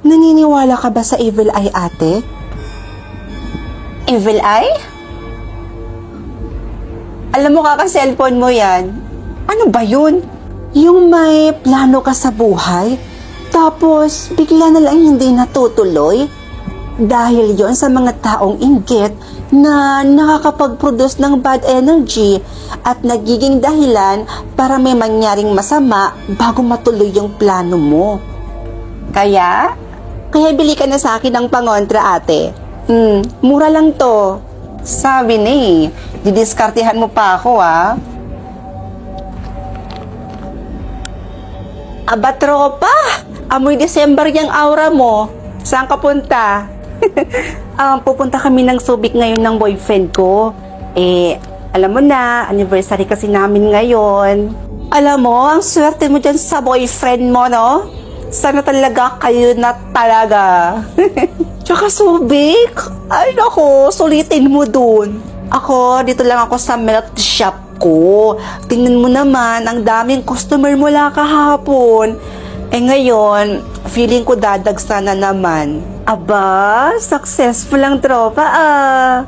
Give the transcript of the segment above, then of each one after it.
Naniniwala ka ba sa evil eye, ate? Evil eye? Alam mo kaka-cellphone mo yan. Ano ba yun? Yung may plano ka sa buhay, tapos bigla na lang hindi natutuloy? Dahil yon sa mga taong inggit na nakakapag-produce ng bad energy at nagiging dahilan para may mangyaring masama bago matuloy yung plano mo. Kaya bili ka na sa akin ng pangontra, ate. Mura lang to. Sabi ni, didiskartehan mo pa ako, ah. Aba, tropa! Amoy December yung aura mo. Saan ka punta? Pupunta kami ng Subic ngayon ng boyfriend ko. Alam mo na, anniversary kasi namin ngayon. Alam mo, ang swerte mo dyan sa boyfriend mo, no? Sana talaga kayo na talaga. Tsaka Subic? Ay, nako, sulitin mo dun. Ako, dito lang ako sa milk shop ko. Tingnan mo naman, ang daming customer mula kahapon. Ngayon, feeling ko dadagsa na naman. Aba, successful ang tropa, ah.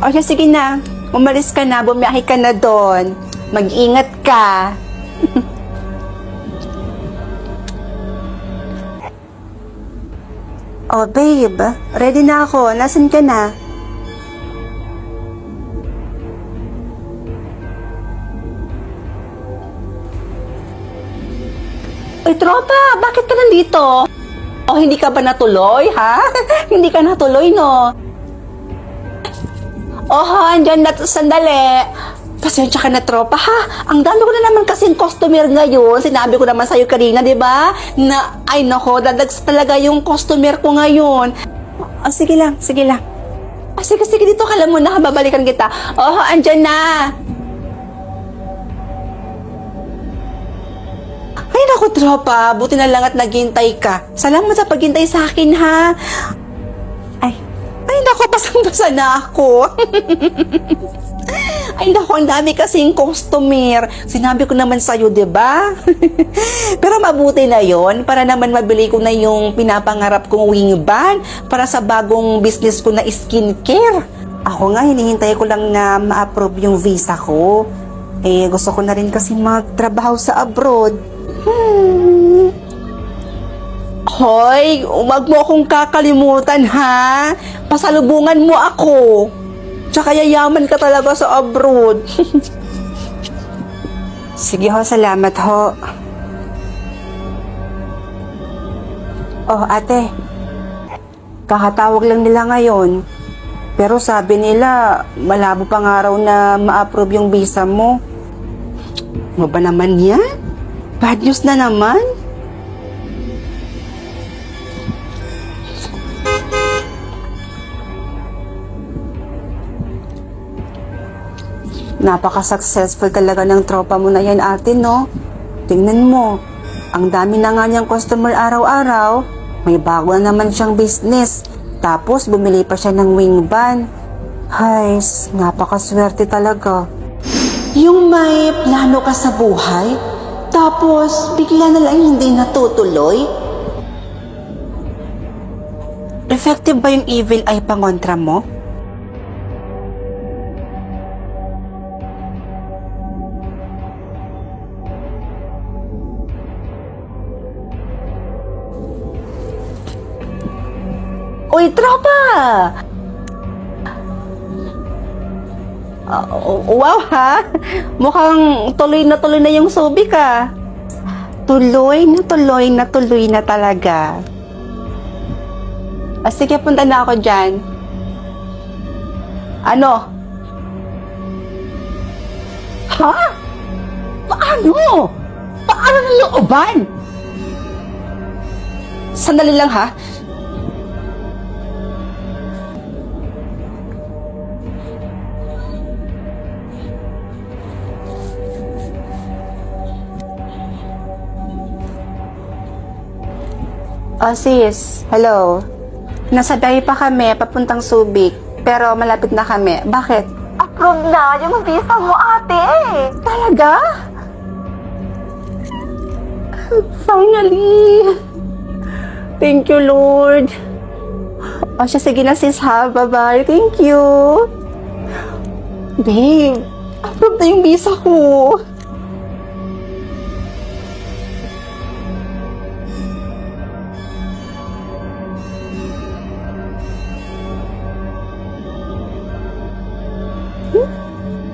O siya, sige na. Umalis ka na, bumiyahe ka na doon. Mag-ingat ka. Oh, babe, ready na ako. Nasaan ka na? Uy, tropa, bakit ka nandito? O, hindi ka ba natuloy, ha? Hindi ka natuloy, no? Andyan na, sandali. Pasensya ka na, tropa, ha? Ang dami ko na naman kasing customer ngayon. Sinabi ko naman sa'yo kanina, di ba? Na, ay nako, dadags talaga yung customer ko ngayon. Sige lang, sige lang. Sige, dito ka lang muna, babalikan kita. Andyan na. Ay naku, tropa, buti na lang at naghintay ka. Salamat sa paghintay sa akin, ha? Ay naku, basang-basa na ako. Ay naku, ang dami kasing customer. Sinabi ko naman sa'yo, diba? Pero mabuti na yon para naman mabili ko na yung pinapangarap kong wing band para sa bagong business ko na skincare. Ako nga, hinihintay ko lang na ma-approve yung visa ko. Gusto ko na rin kasi magtrabaho sa abroad. Hoy, wag mo akong kakalimutan, ha? Pasalubungan mo ako. Tsaka yayaman ka talaga sa abroad. Sige ho, salamat ho. Oh, ate. Kakatawag lang nila ngayon. Pero sabi nila, malabo pang araw na ma-approve yung visa mo. Ano ba naman yan? Bad news na naman? Napaka-successful talaga ng tropa mo na yan, ate, no? Tingnan mo, ang dami na nga niyang customer araw-araw. May bago na naman siyang business. Tapos, bumili pa siya ng wing band. Hay, napakaswerte talaga. Yung may plano ka sa buhay, tapos bigla na lang hindi natutuloy? Effective ba yung evil eye pangontra mo? Uy, tropa! Wow, ha? Mukhang tuloy na yung Subic, ha? Tuloy na talaga. Sige, punta na ako dyan. Ano? Ha? Paano? Paano ng looban? Sandali lang, ha? Sis, hello. Nasa biyahe pa kami, papuntang Subic. Pero malapit na kami. Bakit? Approve na yung visa mo, ate. Talaga? Finally! Thank you, Lord. O siya, sige na sis ha. Bye-bye. Thank you. Babe, approve na yung visa ko.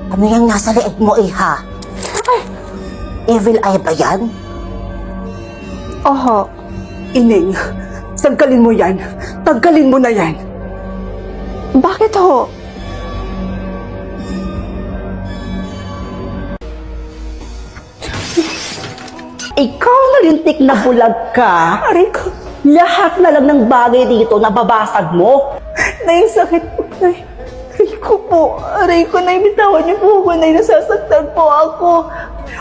Ano yung nasa leeg mo, Iha? Evil eye ba yan? Oho. Ining, tanggalin mo yan. Tanggalin mo na yan. Bakit ho? Ikaw na lintik na bulag ka. Aray ko. Lahat na lang ng bagay dito nababasag mo. Nay, sakit po, Nay. Aray ko po. Aray ko, Nay. Bitawan niyo po ako, Nay. Nasasaktan po ako.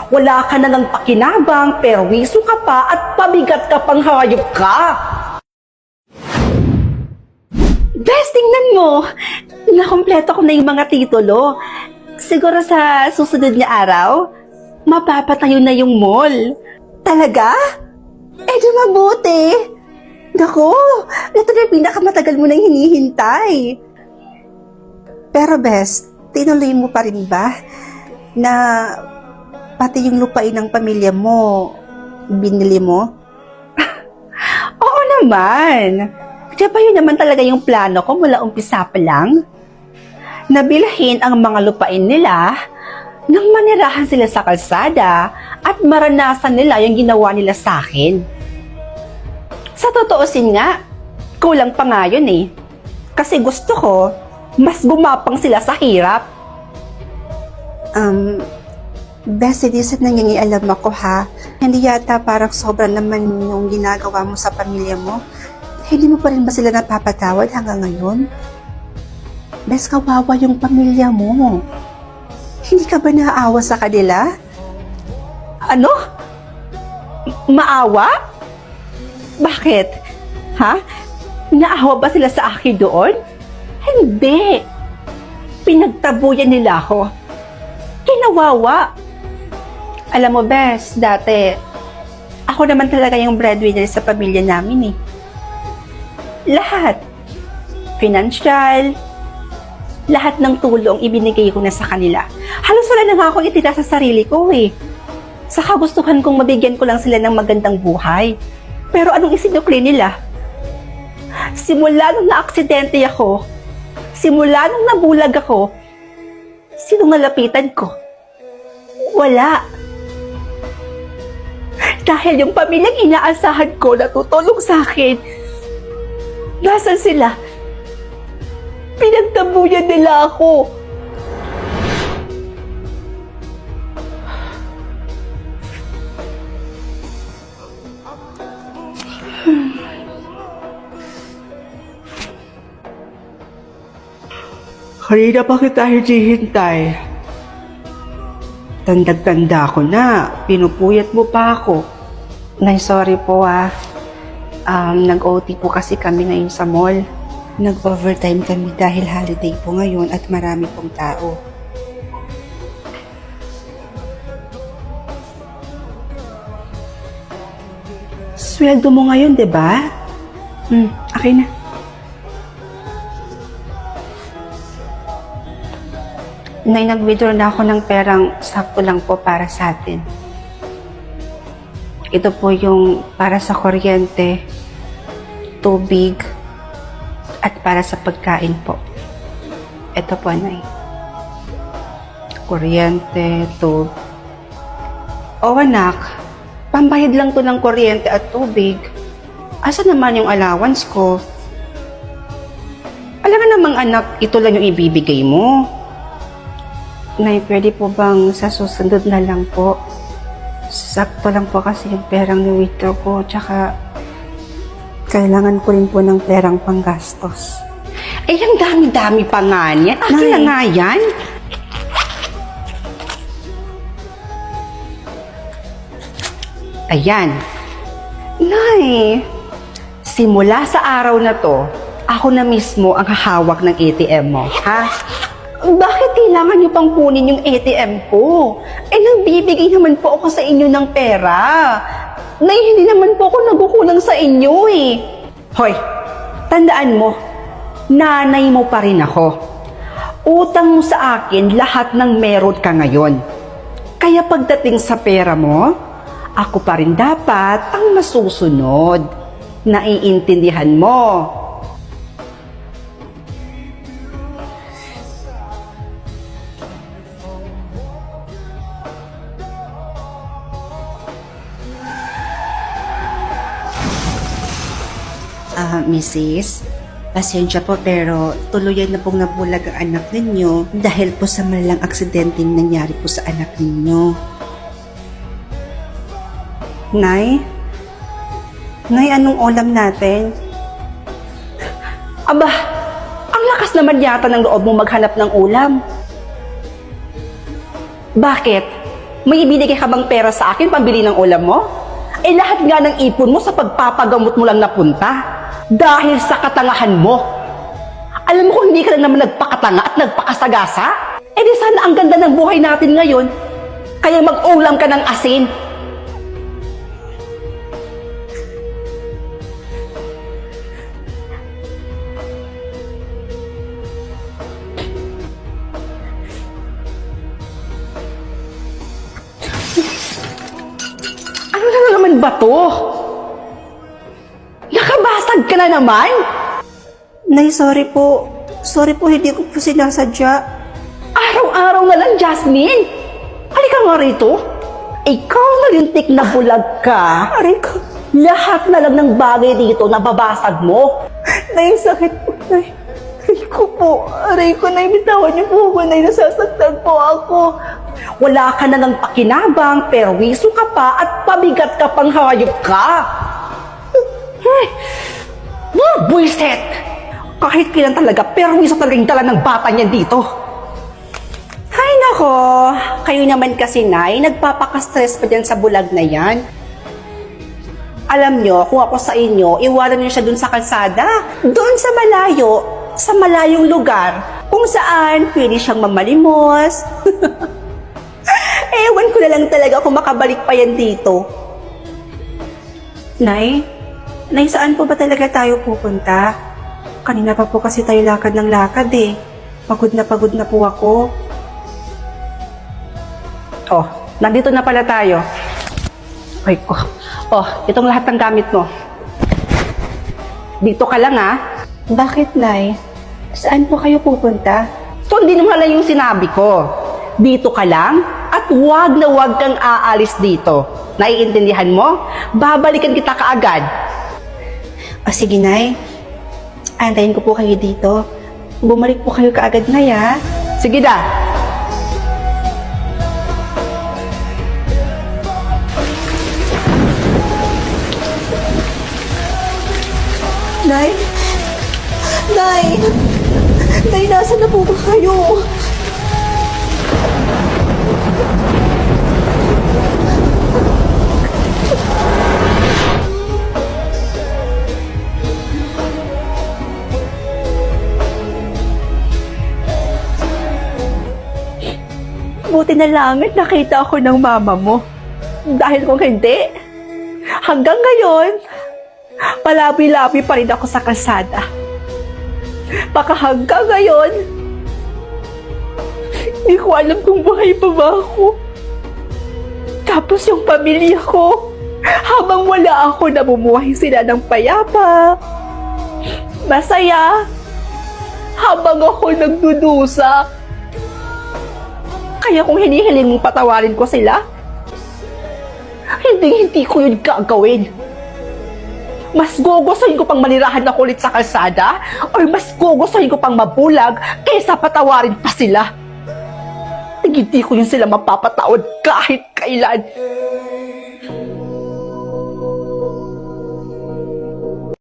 Wala ka na ng pakinabang, perwiso ka pa at pabigat ka pang hayop ka. Best, tingnan mo. Nakompleto ko na yung mga titulo. Siguro sa susunod na araw, mapapatayo na yung mall. Talaga? Eh, di mabuti. Naku, ito na yung pinakamatagal mo nang hinihintay. Pero best, tinuloy mo pa rin ba na pati yung lupain ng pamilya mo, binili mo? Oo naman. Di ba yun naman talaga yung plano ko mula umpisa pa lang? Nabilhin ang mga lupain nila nang manirahan sila sa kalsada at maranasan nila yung ginawa nila sa akin. Sa totoosin nga, kulang pa nga yun eh. Kasi gusto ko, mas gumapang sila sa hirap. Best, hindi sa nangingialam ako ha. Hindi yata parang sobra naman yung ginagawa mo sa pamilya mo. Hindi mo pa rin ba sila napapatawad hanggang ngayon? Best, kawawa yung pamilya mo. Hindi ka ba naaawa sa kanila? Ano? Maawa? Bakit? Ha? Naawa ba sila sa akin doon? Hindi. Pinagtabuyan nila ako. Kinawawa. Alam mo, Bes, dati, ako naman talaga yung breadwinner sa pamilya namin eh. Lahat. Financial, lahat ng tulong ibinigay ko na sa kanila. Halos wala na nga akong itira sa sarili ko eh. Sa kagustuhan kong mabigyan ko lang sila ng magandang buhay. Pero anong isinukli nila? Simula nung na-aksidente ako, simula nung nabulag ako, sinong nalapitan ko? Wala. Dahil yung pamilyang inaasahan ko na tutulong sa akin, nasan sila? Pinagtabuyan nila ako. Kanina pa kita hinihintay. Tanda-tanda ko na. Pinupuyat mo pa ako. Nay, sorry po ah. Nag-OT po kasi kami ngayon sa mall. Nag-overtime kami dahil holiday po ngayon at marami pong tao. Sweldo mo ngayon, di ba? Okay na. Nay, nag-withdraw na ako ng perang sakto lang po para sa atin. Ito po yung para sa kuryente, tubig, at para sa pagkain po. Ito po, Nay. Kuryente, tubig. O anak, pambayad lang to ng kuryente at tubig. Asa naman yung allowance ko? Alam nga namang anak, ito lang yung ibibigay mo. Nay, pwede po bang sa susunod na lang po? Sakto lang po kasi yung perang ni-withdraw ko, tsaka Kailangan ko rin po ng perang panggastos. eh, ang dami-dami pa nga niyan. Akin na Nay. nga yan. Ayan. Nay, simula sa araw na to, ako na mismo ang hahawak ng ATM mo, ha? Bakit kailangan niyo pang kunin yung ATM ko? Eh, nagbibigay naman po ako sa inyo ng pera. Nay, hindi naman po ako nagkukulang sa inyo eh. Hoy, tandaan mo, nanay mo pa rin ako. Utang mo sa akin lahat ng meron ka ngayon. Kaya pagdating sa pera mo, ako pa rin dapat ang masusunod. Naiintindihan mo. Mrs., pasensya po pero tuluyan na pong nabulag ang anak ninyo dahil po sa malalang aksidenteng nangyari po sa anak ninyo. Nay? Nay, anong ulam natin? Aba, ang lakas naman yata ng loob mo maghanap ng ulam. Bakit? May ibinigay ka bang pera sa akin pambili ng ulam mo? Eh lahat nga ng ipon mo sa pagpapagamot mo lang napunta. Dahil sa katangahan mo. Alam mo kung hindi ka lang naman nagpakatanga at nagpakasagasa? Eh di sana ang ganda ng buhay natin ngayon. Kaya mag-ulam ka ng asin. Ano na naman ba to? Nakabasag ka na naman? Nay, sorry po. Sorry po, hindi ko po sinasadya. Araw-araw na lang, Jasmine. Halika nga rito. Ikaw na lintik na bulag ka. Aray ko. Lahat na lang ng bagay dito nababasag mo. Nay, sakit po, Nay. Aray ko po. Aray ko, Nay. Bitawan niyo po ako, Nay. Nasasaktan po ako. Wala ka na ng pakinabang, perwiso ka pa at pabigat ka pang hayop ka. Buisit! Kahit kailan talaga, perwiso talaga yung dala ng bata niyan dito. Hay nako, kayo naman kasi, Nay, nagpapaka-stress pa dyan sa bulag na yan. Alam nyo, kung ako sa inyo, iwanan nyo siya dun sa kalsada. Doon sa malayong lugar, kung saan pwede siyang mamalimos. Ewan ko na lang talaga kung makabalik pa yan dito. Nay, saan po ba talaga tayo pupunta? Kanina pa po kasi tayo lakad ng lakad eh. Pagod na po ako. Oh, nandito na pala tayo. Ay ko. Oh, itong lahat ng gamit mo. Dito ka lang ah. Bakit, Nay? Saan po kayo pupunta? So, hindi naman lang yung sinabi ko. Dito ka lang at wag na wag kang aalis dito. Naiintindihan mo? Babalikan kita kaagad. O sige, Nay. Antayin ko po kayo dito. Bumalik po kayo kaagad, Nay, ha? Sige na. Nay? Nay, nasaan na po ba kayo? Buti na lang at nakita ako ng mama mo. Dahil kung hindi, hanggang ngayon, palabi-labi pa rin ako sa kalsada. Baka hanggang ngayon, hindi ko alam kung buhay pa ba ako. Tapos yung pamilya ko, habang wala ako, namumuhay sila ng payapa, masaya, habang ako nagdudusa. Kaya kung hinihiling mong patawarin ko sila, hindi ko yun gagawin. Mas gugustuhin ko pang manirahan ako ulit sa kalsada or mas gugustuhin ko pang mabulag kaysa patawarin pa sila. Hindi ko yun sila mapapatawad kahit kailan.